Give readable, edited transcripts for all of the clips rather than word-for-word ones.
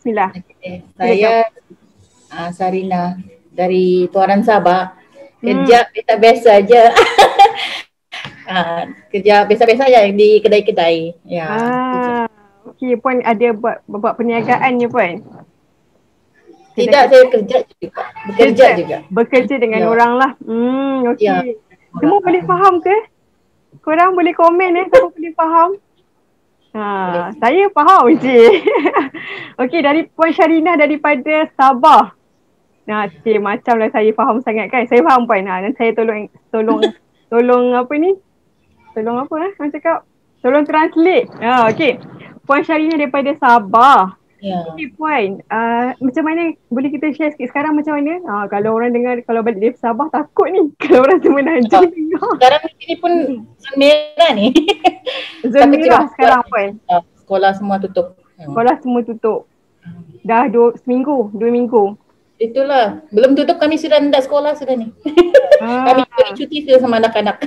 Bismillah. Okay. Saya Sarina dari Tuaran Sabah. Kerja biasa-biasa aja. Kerja biasa-biasa aja di kedai-kedai. Ya. Okey, Puan ada buat perniagaan ni Puan? Tidak, saya kerja juga. Bekerja juga. Bekerja dengan orang lah. Okey. Ya. Semua boleh faham ke? Korang boleh komen siapa boleh faham? Saya faham je. Okey, dari Puan Syarina daripada Sabah. Macamlah saya faham sangat kan. Saya faham Puan. Dan saya tolong apa ni? Tolong apa orang cakap? Tolong translate. Okey. Puan Syarina daripada Sabah. Okey Puan, macam mana boleh kita share sikit sekarang macam mana? Kalau orang dengar, kalau balik dari Sabah takut ni. Kalau orang Semenanjung dengar. Sekarang ni pun zon merah ni. Zon merah sekarang Puan. Sekolah semua tutup. Sekolah semua tutup. Dah 2 minggu. Itulah. Belum tutup kami sudah hendak sekolah sudah ni. Kami cuti sama anak-anak.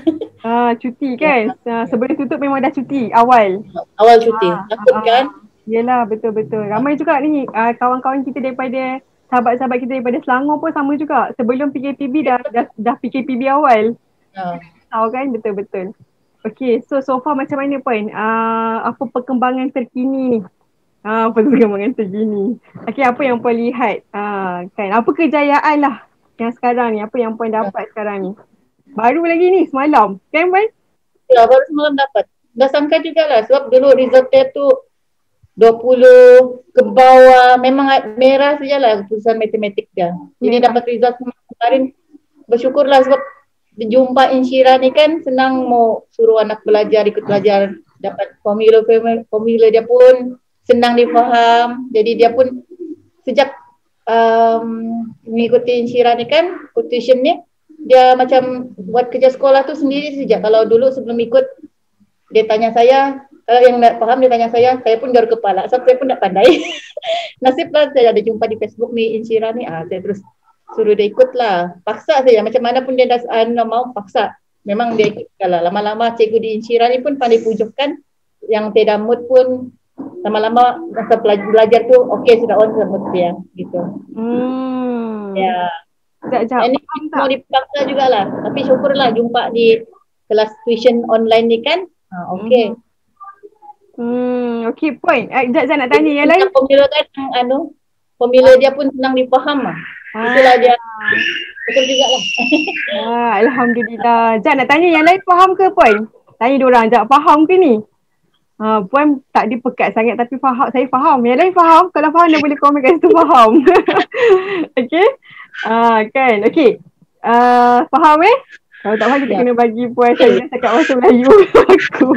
Cuti kan? Sebelum tutup memang dah cuti awal. Awal cuti. Takut kan? Yelah, betul-betul. Ramai juga ni kawan-kawan kita daripada sahabat-sahabat kita daripada Selangor pun sama juga. Sebelum PKPB dah PKPB awal. Tahu kan? Betul-betul. Okay, so far macam mana Puan? Apa perkembangan terkini ni? Perkembangan terkini. Okay, apa yang Puan lihat? Kan? Apa kejayaan lah yang sekarang ni? Apa yang Puan dapat sekarang ni? Baru lagi ni semalam. Kan Puan? Ya, baru semalam dapat. Dah sangka jugalah sebab dulu result dia tu 20 ke bawah, memang merah sajalah keputusan matematik dia. Jadi dapat result kemarin, bersyukurlah sebab jumpa Insyira ni kan senang mau suruh anak belajar, ikut belajar, dapat formula dia pun senang difaham. Jadi dia pun sejak mengikuti Insyira ni kan, tuition ni, dia macam buat kerja sekolah tu sendiri saja. Kalau dulu sebelum ikut, dia tanya saya, kalau yang tak faham dia tanya saya pun garuk kepala, sebab saya pun tak pandai. Nasiblah saya ada jumpa di Facebook ni Insyira ni, saya terus suruh dia ikut lah. Paksa saja, macam mana pun dia dah mau paksa. Memang dia ikut. Kalau lama-lama cikgu di Insyira ni pun pandai pujukkan, yang tidak mood pun lama-lama masa belajar tu okey sudah on mood dia gitu. Ya. Ini mau dipaksa jugalah, tapi syukurlah jumpa di kelas tuition online ni kan. Okey. Okey Puan. Sekejap nak tanya yang lain. Formula kan formula dia pun senang difaham lah. Itulah dia. Betul jugalah. Alhamdulillah. Sekejap nak tanya yang lain faham ke Puan? Tanya diorang, sekejap faham ke ni? Puan tak dipekat sangat tapi faham. Saya faham. Yang lain faham. Kalau faham dia boleh komen kat situ faham. Okey. Kan. Okey. Faham Kalau tak faham kita kena bagi Puan saya cakap bahasa Melayu aku.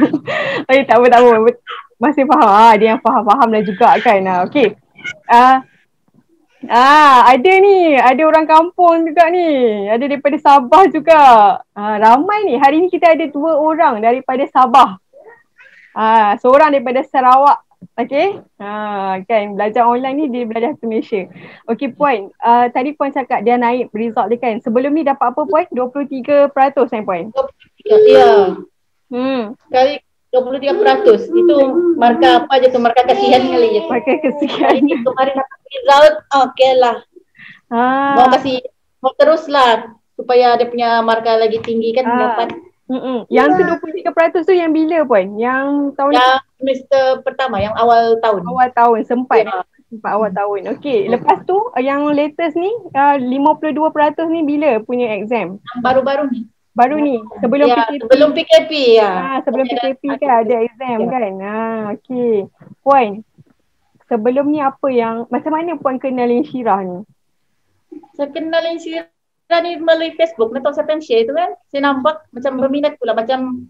Okay, tak apa. Masih faham. Dia yang faham dah juga kan. Okay. Ada ni. Ada orang kampung juga ni. Ada daripada Sabah juga. Ramai ni. Hari ni kita ada 2 orang daripada Sabah. Seorang daripada Sarawak. Okay. Kan. Belajar online ni dia belajar ke Malaysia. Okay Puan. Tadi Puan cakap dia naik result dia kan. Sebelum ni dapat apa Puan? 23% kan Puan? Ya. Sekali 23%. Itu markah apa je tu? Markah kasihan kali je. Markah kasihan. Kemarin dapat result. Okay lah. Mau terus lah. Supaya dia punya markah lagi tinggi kan dapat. Yang tu 23% tu yang bila Puan? Yang tahun semester pertama, yang awal tahun. Awal tahun, sempat awal tahun. Okey, lepas tu yang latest ni 52% ni bila punya exam? Baru-baru ni. Baru ni, sebelum PKP. Sebelum PKP ya. Sebelum PKP kan ada exam kan. Okey. Puan, sebelum ni apa yang, macam mana Puan kenal Insyirah ni? Saya kenal Insyirah ni melalui Facebook, nak tahu siapa yang share tu kan. Saya nampak macam berminat pula, macam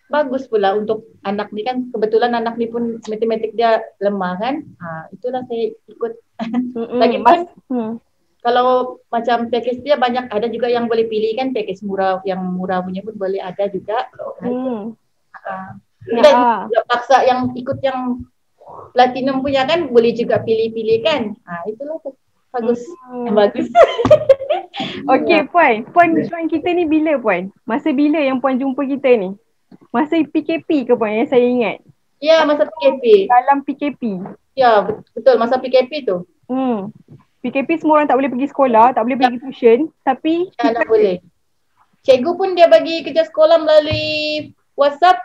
bagus pula untuk anak ni kan. Kebetulan anak ni pun matematik dia lemah kan. Itulah saya ikut. Lagi pun kalau macam package dia banyak, ada juga yang boleh pilih kan, package murah, yang murah punya pun boleh ada juga. Tidak paksa yang ikut yang platinum punya kan, boleh juga pilih-pilih kan. Itulah bagus. Bagus. Okey Puan join kita ni bila Puan? Masa bila yang Puan jumpa kita ni? Masa PKP ke Puan yang saya ingat? Ya, masa PKP. Dalam PKP. Ya, betul masa PKP tu. PKP semua orang tak boleh pergi sekolah, tak boleh pergi tuition, tapi Ya, kita tak boleh. Cikgu pun dia bagi kerja sekolah melalui WhatsApp.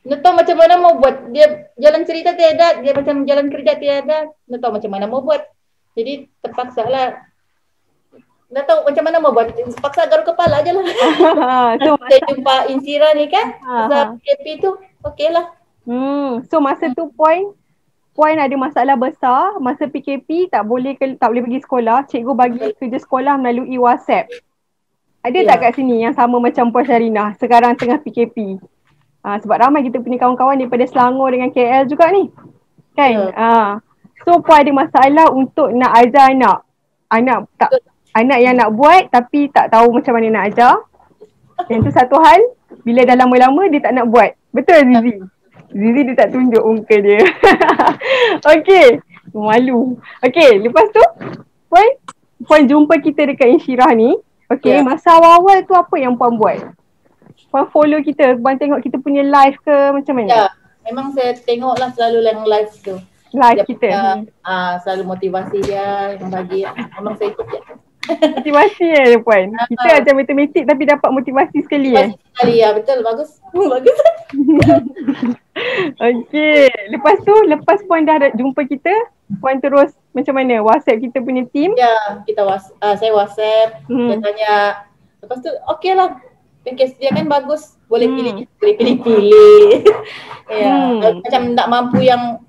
Nak tahu macam mana mau buat. Dia jalan cerita tiada, dia macam jalan kerja tiada. Nak tahu macam mana mau buat. Jadi terpaksa lah. Nak tahu macam mana mau buat. Terpaksa garuk kepala je lah. so Saya jumpa Insira ni kan, masa PKP tu, okey lah. So masa tu Puan ada masalah besar masa PKP tak boleh pergi sekolah, cikgu bagi kerja sekolah melalui WhatsApp. Ada tak kat sini yang sama macam Puan Syarina sekarang tengah PKP? Sebab ramai kita punya kawan-kawan daripada Selangor dengan KL juga ni. Kan? So Puan ada masalah untuk nak ajar anak yang nak buat tapi tak tahu macam mana nak ajar. Yang tu satu hal, bila dah lama-lama dia tak nak buat. Betul Zizi? Zizi dia tak tunjuk muka dia. Okey, malu. Okey, lepas tu Puan jumpa kita dekat Insyirah ni. Okey, masa awal-awal tu apa yang Puan buat? Puan follow kita, Puan tengok kita punya live ke macam mana? Ya, memang saya tengok lah selalu yang live tu. Live dia kita. Selalu motivasi dia yang bagi. Memang saya ikut je. Motivasi Puan. Kita ajar matematik tapi dapat motivasi sekali motivasi sekali ya, betul. Bagus. Bagus. Okey, lepas Puan dah jumpa kita, Puan terus macam mana? WhatsApp kita punya team? Ya, saya WhatsApp, dia tanya. Lepas tu okey lah. Package dia kan bagus, boleh pilih. Ya, macam tak mampu yang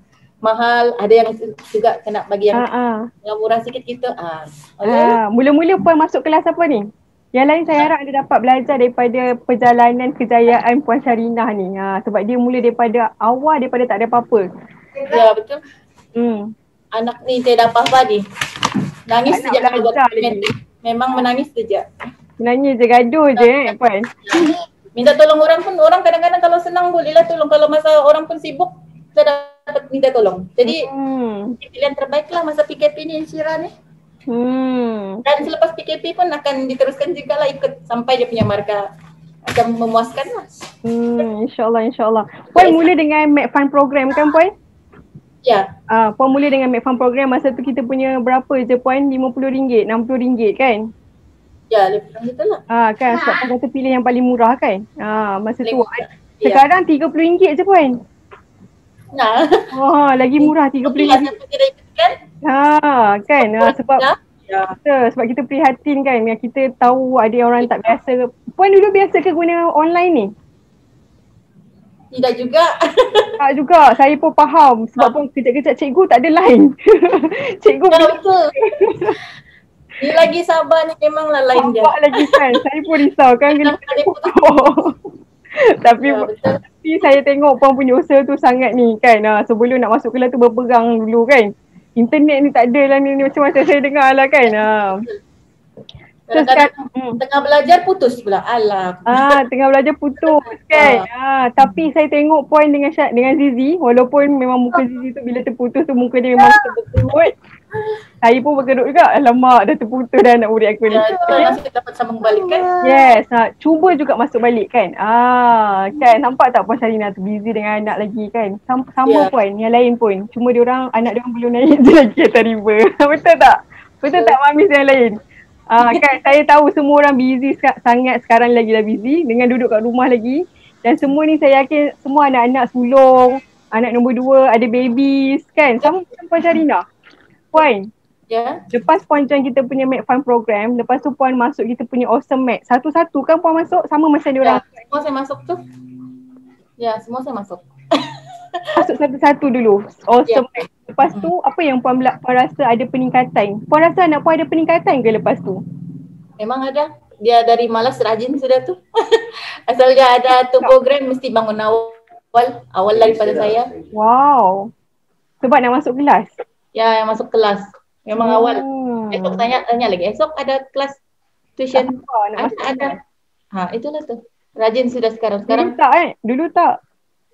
mahal, ada yang juga kena bagi yang murah sikit gitu. Mula-mula Puan masuk kelas apa ni? Yang lain saya harap anda dapat belajar daripada perjalanan kejayaan Puan Syarina ni. Sebab dia mula daripada awal, daripada tak ada apa-apa. Ya, betul. Anak ni tiada apa-apa ni. Nangis sejak buat memang menangis saja. Menangis je, gaduh je Puan. Minta tolong orang pun, orang kadang-kadang kalau senang bolehlah tolong. Kalau masa orang pun sibuk, kita dapat minta tolong. Jadi pilihan terbaik lah masa PKP ni Insyirah ni. Dan selepas PKP pun akan diteruskan juga lah ikut sampai dia punya markah akan memuaskan lah. InsyaAllah. Puan mula dengan MedFund program kan Puan? Ya. Puan mula dengan MedFund program masa tu kita punya berapa je Puan? RM50, RM60 kan? Ya, lebih kurang gitu lah. Kan sebab Puan kata pilih yang paling murah kan? Masa tu. Sekarang RM30 je Puan. Lagi murah RM30. Kan? Sebab sebab kita prihatin kan, kita tahu ada orang tak biasa. Puan dulu biasa ke guna online ni? Tidak juga. Tak juga, saya pun faham. Sebab pun kejap-kejap cikgu tak ada line. Cikgu betul. Dia lagi sabar ni memanglah lain dia. Sabar lagi kan, saya pun risau kan kena pukul. Tapi saya tengok Puan punya usaha tu sangat ni kan. Sebelum nak masuk kelas tu berperang dulu kan. Internet ni tak ada lah ni macam-macam saya dengar lah kan. Kadang-kadang tengah belajar putus pula. Alah. Tengah belajar putus kan. Tapi saya tengok Puan dengan Zizi, walaupun memang muka Zizi tu bila terputus tu muka dia memang berkerut. Saya pun berkerut juga. Alamak, dah terputus dah anak murid aku ni. Nasib dapat sambung balik kan? Yes, cuba juga masuk balik kan. Kan nampak tak Puan Syarina tu busy dengan anak lagi kan. Sama Puan, yang lain pun. Cuma anak diorang belum naik je lagi atas river. Betul tak? Betul tak Mamis yang lain? Kan saya tahu semua orang busy sangat sekarang lagi dah busy dengan duduk kat rumah lagi. Dan semua ni saya yakin semua anak-anak sulung, anak nombor 2, ada babies kan. Sama macam Puan Syarina. Puan, lepas Puan join kita punya MedFund program, lepas tu Puan masuk kita punya Awesome Med. Satu-satu kan Puan masuk sama macam diorang? Semua saya masuk tu. Ya, semua saya masuk. Masuk satu-satu dulu, Awesome Med. Lepas tu apa yang Puan rasa ada peningkatan? Puan rasa anak Puan ada peningkatan ke lepas tu? Memang ada. Dia dari malas rajin sudah tu. Asal dia ada tu program mesti bangun awal daripada saya. Wow. Sebab nak masuk kelas? Ya, yang masuk kelas. Memang awal. Esok tanya lagi. Esok ada kelas tuition. Ada. Itulah tu. Rajin sudah sekarang. Dulu tak Dulu tak?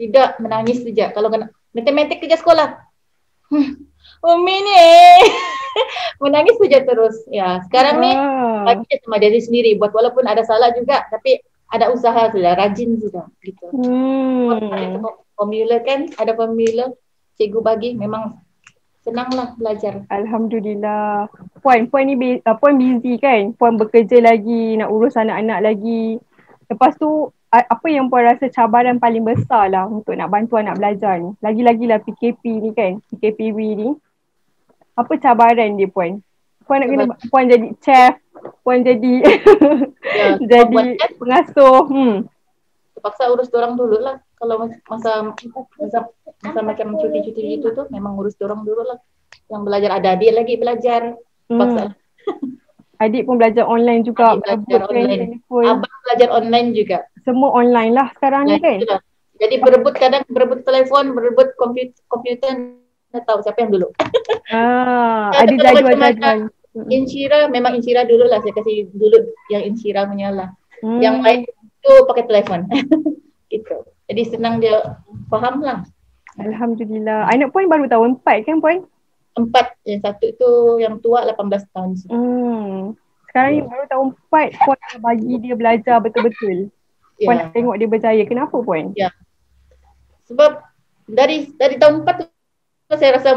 Tidak, menangis saja. Kalau kena matematik kerja sekolah. Umi ni. Menangis saja terus. Ya, sekarang ni bagi sama diri sendiri. Buat walaupun ada salah juga. Tapi ada usaha sudah. Rajin sudah. Gitu. Ada formula kan. Ada formula. Cikgu bagi. Memang senanglah belajar. Alhamdulillah. Puan ni Puan busy kan? Puan bekerja lagi, nak urus anak-anak lagi. Lepas tu apa yang Puan rasa cabaran paling besar lah untuk nak bantu anak belajar ni? Lagi-lagi lah PKP ni kan, PKPB ni. Apa cabaran dia Puan? Puan nak kena, Puan jadi chef, Puan jadi Ya, jadi pengasuh. Terpaksa urus dorang dulu lah. Kalau masa macam cuti-cuti gitu tuh memang urus dorang dulu lah. Yang belajar, ada adik lagi belajar. Terpaksa. Adik pun belajar online juga. Adik belajar online. Abang belajar online juga. Semua online lah sekarang ni kan. Itulah. Jadi kadang berebut telefon, berebut komputer. Tak tahu siapa yang dulu. Ada jadual-jadual. Insyirah, memang Insyirah dulu lah. Saya kasih dulu yang Insyirah punya lah. Yang lain itu pakai telepon. Gitu. Jadi senang dia faham lah. Alhamdulillah. Anak Puan baru tahun 4 kan Puan? 4. Yang satu tu yang tua 18 tahun. Sekarang ni baru tahun 4 Puan bagi dia belajar betul-betul. Puan nak tengok dia berjaya. Kenapa Puan? Ya. Sebab dari tahun 4 tu saya rasa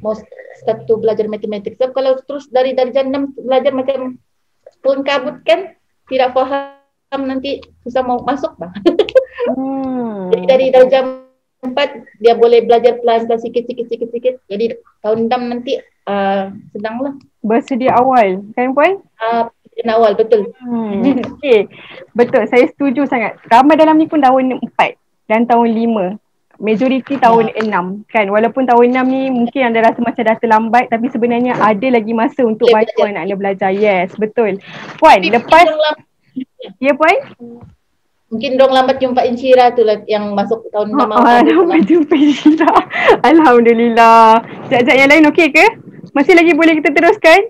mau start to belajar matematik. Sebab kalau terus dari jam 6 belajar macam pun kabut kan, tidak faham nanti susah mau masuk bang. Jadi dari jam 4 dia boleh belajar pelan-pelan sikit. Jadi tahun 6 nanti senanglah. Bersedia awal kan Puan? Bersedia awal, betul. Okay, betul. Saya setuju sangat. Ramai dalam ni pun tahun 4 dan tahun 5. Majoriti tahun 6 kan. Walaupun tahun 6 ni mungkin anda rasa macam dah terlambat, tapi sebenarnya ada lagi masa untuk bantu anak anda belajar. Yes, betul. Puan, lepas ya Puan? Mungkin dong lambat jumpa Insyirah tu lah yang masuk tahun 6 awal. Lambat jumpa Insyirah. Alhamdulillah. Sekejap yang lain okey ke? Masih lagi boleh kita teruskan?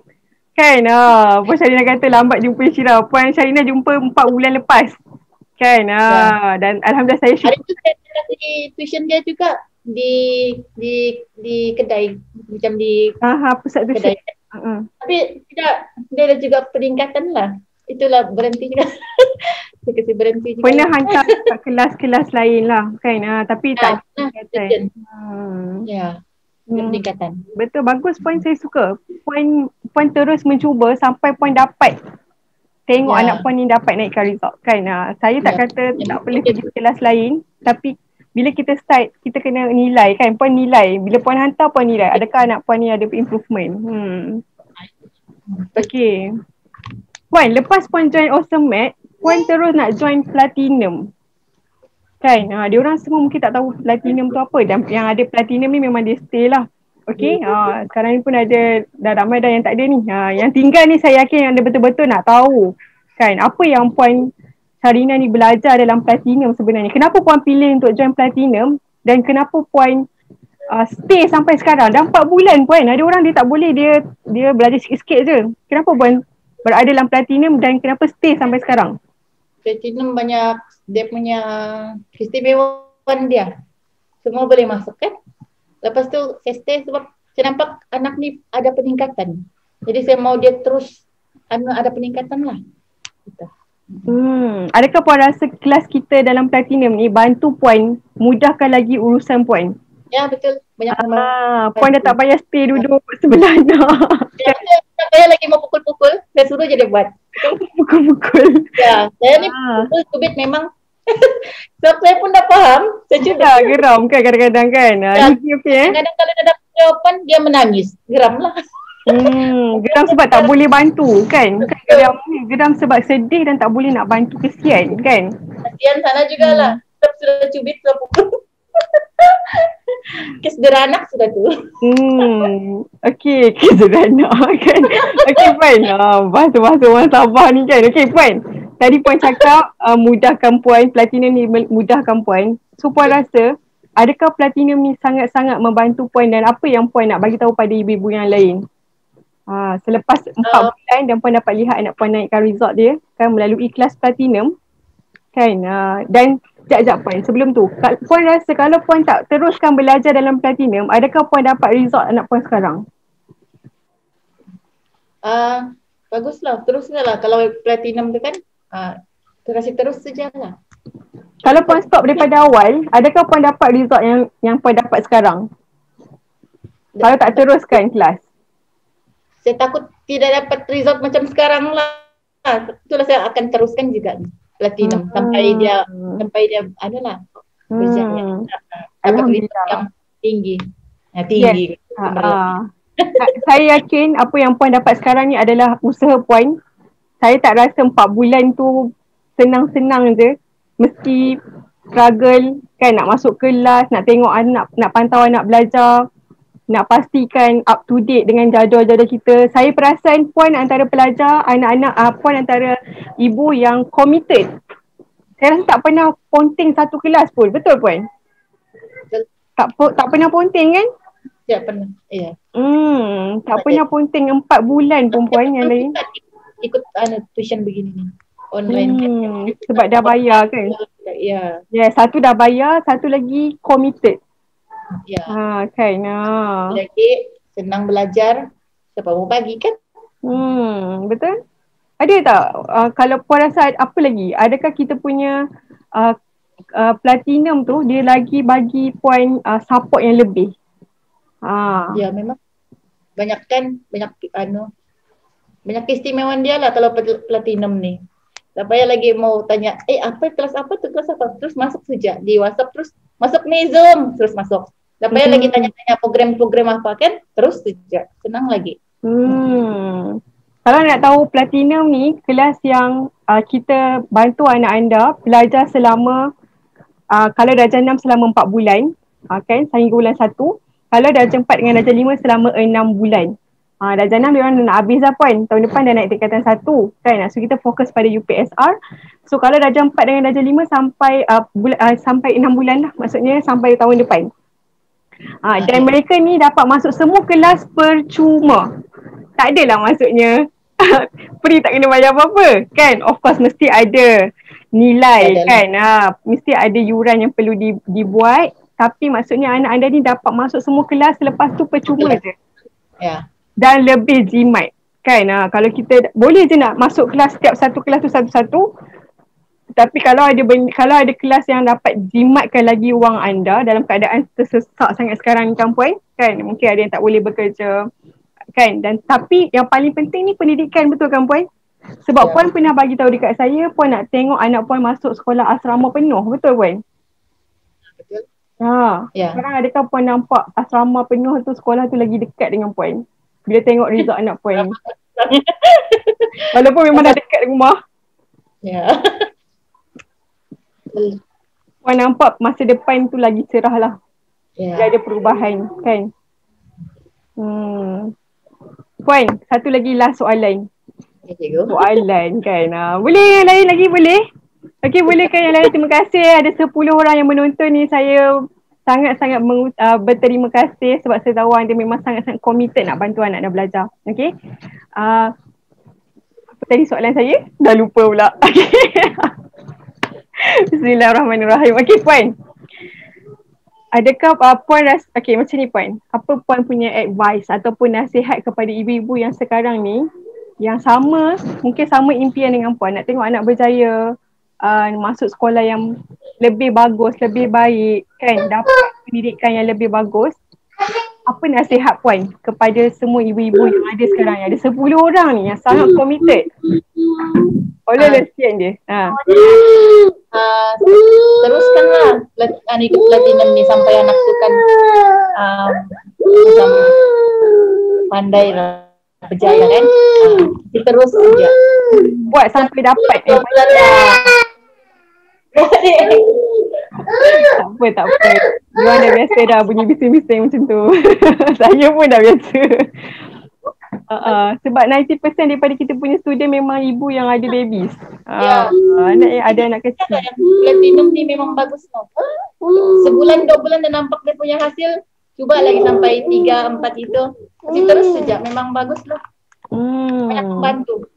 Kan? Puan Syarina kata lambat jumpa Insyirah. Puan Syarina jumpa 4 bulan lepas. Kan? Dan Alhamdulillah saya syukur. Hari tu saya kasih tuition dia juga di kedai. Macam di pusat tuition. Tapi tidak, dia ada juga peningkatan lah. Itulah berhenti juga. Saya kasi berhenti juga. Pernah hantar kat kelas-kelas lain lah kan. Tapi tak ada peningkatan. Ya, peningkatan. Betul, bagus Puan, saya suka. Puan terus mencuba sampai Puan dapat tengok anak Puan ni dapat naikkan result kan. Saya tak kata tak boleh pergi kelas lain, tapi bila kita start, kita kena nilai kan. Puan nilai, bila Puan hantar Puan nilai, adakah anak Puan ni ada improvement. Okay Puan, lepas Puan join Awesome Math, Puan terus nak join Platinum kan. Diorang semua mungkin tak tahu Platinum tu apa, dan yang ada Platinum ni memang dia stay lah. Okay, sekarang ni pun ada, dah ramai dah yang tak ada ni. Yang tinggal ni saya yakin yang anda betul-betul nak tahu kan, apa yang Puan Syarina ni belajar dalam Platinum sebenarnya. Kenapa Puan pilih untuk join Platinum, dan kenapa Puan stay sampai sekarang. Dah 4 bulan Puan. Ada orang dia tak boleh, dia belajar sikit-sikit je. Kenapa Puan berada dalam Platinum dan kenapa stay sampai sekarang? Platinum banyak dia punya keistimewaan dia. Semua boleh masuk kan. Lepas tu saya stay sebab saya nampak anak ni ada peningkatan. Jadi saya mau dia terus ada peningkatan lah. Gitu. Adakah Puan rasa kelas kita dalam Platinum ni bantu Puan mudahkan lagi urusan Puan? Ya betul. Banyak Puan dah tak payah stay duduk sebelah anak. Ya, saya lagi mau pukul-pukul, saya suruh je dia buat. Pukul-pukul. Ya, saya ni pukul kubit memang. Sebab saya pun dah faham. Saya cuba. Geram kan kadang-kadang kan. Kadang-kadang kalau dah dapat jawapan, dia menangis. Geram lah. Geram sebab tak boleh bantu kan. Geram sebab sedih dan tak boleh nak bantu, kesian kan. Kesian sana jugalah. Sebab sudah cubit, sudah pukul. Kesederhana sudah tu. Okay, kesederhana kan. Okay Puan, bahasa-bahasa orang Sabah ni kan. Okay Puan, tadi Puan cakap mudahkan Puan, Platinum ni mudahkan Puan. So Puan rasa adakah Platinum ni sangat-sangat membantu Puan, dan apa yang Puan nak bagi tahu pada ibu-ibu yang lain? Selepas 4 bulan dan Puan dapat lihat anak Puan naikkan result dia kan melalui kelas Platinum kan. Dan sekejap Puan, sebelum tu Puan rasa kalau Puan tak teruskan belajar dalam Platinum, adakah Puan dapat result anak Puan sekarang? Baguslah, teruslah lah. Kalau Platinum tu kan kasih terus sajalah. Kalau Puan stop daripada awal, adakah Puan dapat result yang Puan dapat sekarang? Kalau tak teruskan kelas. Saya takut tidak dapat result macam sekarang lah. Itulah saya akan teruskan juga platinum sampai dia adalah berjaya. Dapat result yang tinggi. Nah, tinggi. Yes. Saya yakin apa yang Puan dapat sekarang ni adalah usaha Puan. Saya tak rasa 4 bulan tu senang-senang je. Mesti struggle kan, nak masuk kelas, nak tengok anak, nak pantau anak belajar, nak pastikan up to date dengan jadual-jadual kita. Saya perasan Puan antara pelajar, anak-anak, Puan antara ibu yang committed. Saya rasa tak pernah ponting satu kelas pun. Betul Puan? Betul. Tak pernah ponting kan? Tak pernah. Ya. Tak pernah ponting 4 bulan pun Puan yang lain. Ikut tuition begini ni. Online. Sebab dah bayar kan? Ya. Ya, satu dah bayar, satu lagi committed. Ya. Kan. Lagi senang belajar, siapa mau bagi kan? Betul. Ada tak kalau Puan rasa apa lagi? Adakah kita punya platinum tu dia lagi bagi Puan support yang lebih? Ya, memang banyak keistimewaan dia lah kalau platinum ni. Tak payah lagi mau tanya, kelas apa tu, kelas apa? Terus masuk saja di WhatsApp, terus masuk nih Zoom, terus masuk. Tak payah lagi tanya-tanya program-program apa kan, terus saja, senang lagi. Kalau nak tahu platinum ni, kelas yang kita bantu anak anda belajar selama, kalau darjah 6 selama 4 bulan, kan, sehingga bulan 1. Kalau darjah 4 dengan darjah 5 selama 6 bulan. Darjah 6 dia orang nak habis dah Puan. Tahun depan dah naik tingkatan 1 kan. So kita fokus pada UPSR. So kalau darjah 4 dengan darjah 5 sampai 6 bulan lah. Maksudnya sampai tahun depan. Dan mereka ni dapat masuk semua kelas percuma. Tak adalah maksudnya free tak kena bayar apa-apa kan. Of course mesti ada nilai kan. Mesti ada yuran yang perlu dibuat. Tapi maksudnya anak anda ni dapat masuk semua kelas, lepas tu percuma je. Ya. Dan lebih jimat kan. Kalau kita boleh je nak masuk kelas, setiap satu kelas tu satu-satu. Tapi kalau ada kelas yang dapat jimatkan lagi wang anda dalam keadaan tersesak sangat sekarang ni kan Puan, kan, mungkin ada yang tak boleh bekerja kan. Dan tapi yang paling penting ni pendidikan, betul kan Puan? Sebab Puan pernah bagi tahu dekat saya, Puan nak tengok anak Puan masuk sekolah asrama penuh, betul Puan? Betul. Sekarang adakah Puan nampak asrama penuh tu, sekolah tu lagi dekat dengan Puan bila tengok result anak Puan? Walaupun memang dah dekat rumah. Ya. Puan nampak masa depan tu lagi cerah lah. Dia ada perubahan kan. Puan, satu lagi last soalan. Soalan kan. Boleh lain lagi boleh? Okey, boleh kan yang lain? Terima kasih. Ada 10 orang yang menonton ni. Saya sangat-sangat berterima kasih sebab saya tahu anda memang sangat-sangat committed nak bantu anak anda belajar. Okey. Apa tadi soalan saya? Dah lupa pula. Bismillahirrahmanirrahim. Okey Puan. Adakah Puan rasa, macam ni Puan. Apa Puan punya advice ataupun nasihat kepada ibu-ibu yang sekarang ni, yang mungkin sama impian dengan Puan, nak tengok anak berjaya, masuk sekolah yang lebih bagus, lebih baik kan, dapat pendidikan yang lebih bagus. Apa nasihat Puan kepada semua ibu-ibu yang ada sekarang ni? Ada 10 orang ni yang sangat committed. Oleh lesian dia. Teruskanlah ikut platinum ni sampai anak tu kan macam pandai lah, berjaya kan. Terus saja buat sampai dapat. Tak apa. Diorang dah biasa dah bunyi bising-bising macam tu. Saya pun dah biasa. Sebab 90% daripada kita punya student memang ibu yang ada babies. Ada anak kecil. Platinum ni memang bagus tau. Sebulan 2 bulan dah nampak dia punya hasil. Cuba lagi sampai 3-4 itu. Tapi terus saja memang bagus lah. Banyak membantu.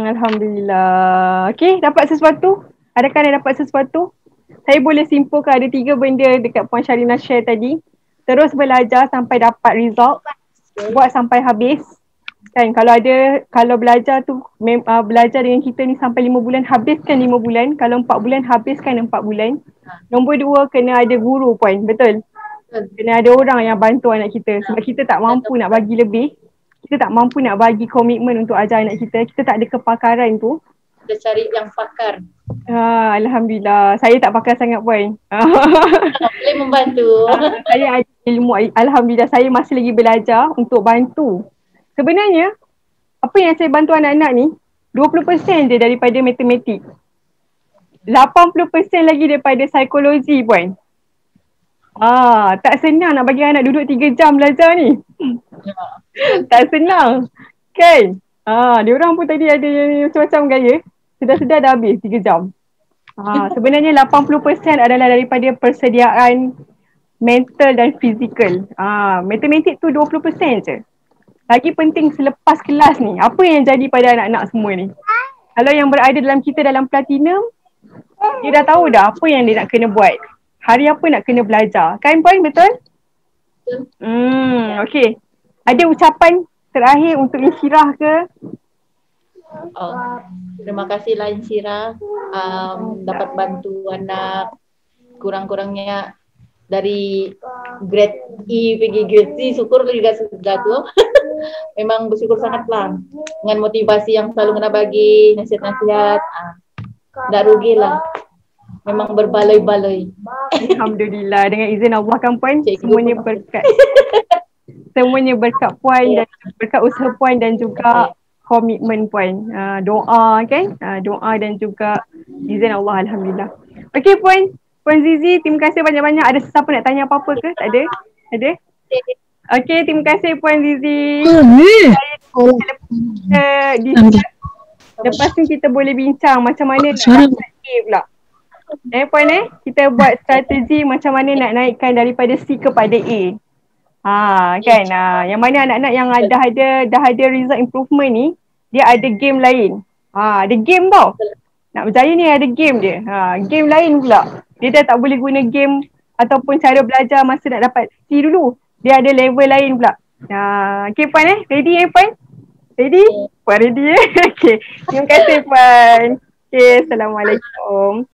Alhamdulillah. Okey, dapat sesuatu? Adakah anda dapat sesuatu? Saya boleh simpulkan ada 3 benda dekat Puan Sharina share tadi. Terus belajar sampai dapat result. Buat sampai habis. Kan, kalau belajar tu belajar dengan kita ni sampai 5 bulan, habiskan 5 bulan. Kalau 4 bulan, habiskan 4 bulan. Nombor 2, kena ada guru Puan, betul? Kena ada orang yang bantu anak kita. Sebab kita tak mampu nak bagi lebih. Kita tak mampu nak bagi komitmen untuk ajar anak kita. Kita tak ada kepakaran tu. Kita cari yang pakar. Alhamdulillah. Saya tak pakar sangat pun. Boleh membantu. Saya ada ilmu. Alhamdulillah saya masih lagi belajar untuk bantu. Sebenarnya, apa yang saya bantu anak-anak ni, 20% je daripada matematik. 80% lagi daripada psikologi pun. Tak senang nak bagi anak duduk 3 jam belajar ni. Tak senang. Kan? Diorang pun tadi ada yang macam-macam gaya. Sedar-sedar dah habis 3 jam. Sebenarnya 80% adalah daripada persediaan mental dan fizikal. Matematik tu 20% je. Lagi penting selepas kelas ni, apa yang jadi pada anak-anak semua ni? Kalau yang berada dalam kita dalam platinum, dia dah tahu dah apa yang dia nak kena buat. Hari apa nak kena belajar. Kan Puan, betul? Okay. Ada ucapan terakhir untuk Insyirah ke? Terima kasihlah Insyirah dapat bantu anak kurang-kurangnya dari grade E pergi grade C, syukur juga sudah tu. Memang bersyukur sangatlah dengan motivasi yang selalu kena bagi, nasihat-nasihat. Tak rugilah. Memang berbaloi-baloi. Alhamdulillah, dengan izin Allah kan Puan, semuanya berkat. Semuanya berkat Puan dan berkat usaha Puan dan juga komitmen Puan. Doa kan? Doa dan juga izin Allah, Alhamdulillah. Okey Puan, Puan Zizi, terima kasih banyak-banyak. Ada sesiapa nak tanya apa-apa ke? Tak ada? Ada? Okey, terima kasih Puan Zizi. Lepas ni kita boleh bincang macam mana nak dapat A pula. Puan kita buat strategi macam mana nak naikkan daripada C kepada A. Kan? Yang mana anak-anak yang dah ada result improvement ni, dia ada game lain. Ada game tau. Nak berjaya ni ada game dia. Game lain pula. Dia dah tak boleh guna game ataupun cara belajar masa nak dapat C dulu. Dia ada level lain pula. Okay Puan ready Puan? Ready? Puan ready Okay. Terima kasih Puan. Okay, Assalamualaikum.